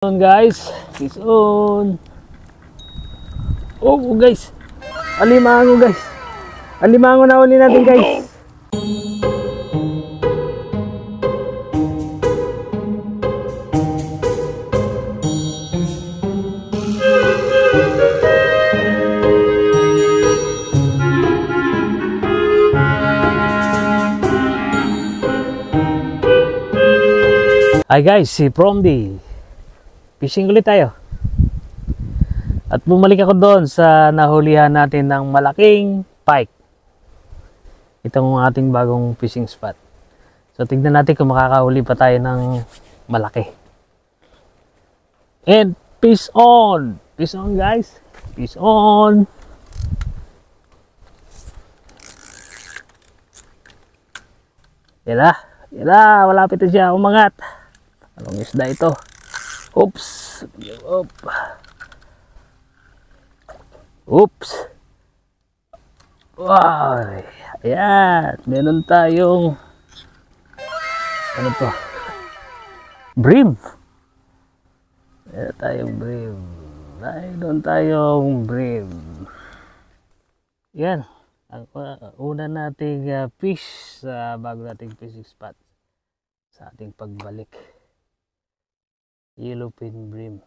On guys, fish on. Oh guys, alimango guys. Alimango na uli natin guys. Hi guys, si Promdi. Fishing ulit tayo. At bumalik ako doon sa nahulihan natin ng malaking pike. Itong ating bagong fishing spot. So tignan natin kung makakahuli pa tayo ng malaki. And fish on! Fish on guys! Fish on! Yala! Yala! Malapit na siya umangat. Anong isda ito? Oops. Oops. Wow. Ayan. Meron tayong ano to? Bream. Meron tayong bream. Meron tayong bream. Yan. Ang una nating fish sa bago nating fishing spot sa ating pagbalik. Yellowfin bream.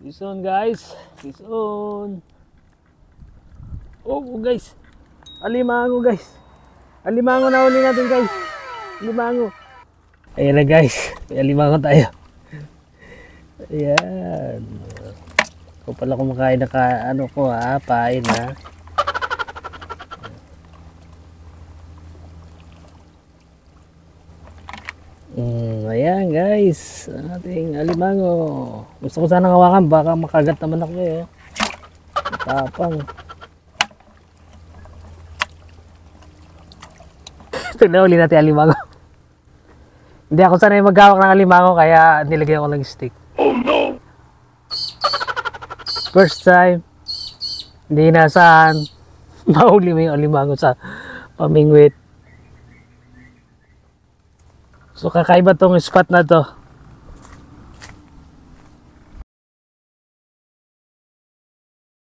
Fish on guys. Fish on. Oh guys. Alimango guys. Alimango na uli natin guys. Alimango. Ayan na guys. May alimango tayo. Ayan. Kung pala kumakain na ano ko ha. Pain ha. Ayan guys, ating alimango. Gusto ko sana hawakan, baka makagat naman ako eh. Tapang. Ito na uli natin alimango. Hindi ako sanay maghawak ng alimango kaya nilagyan ko ng stick. Oh no! First time, hindi inasahan, mahuli mo yung alimango sa pamingwit. So kakaiba tong spot na to.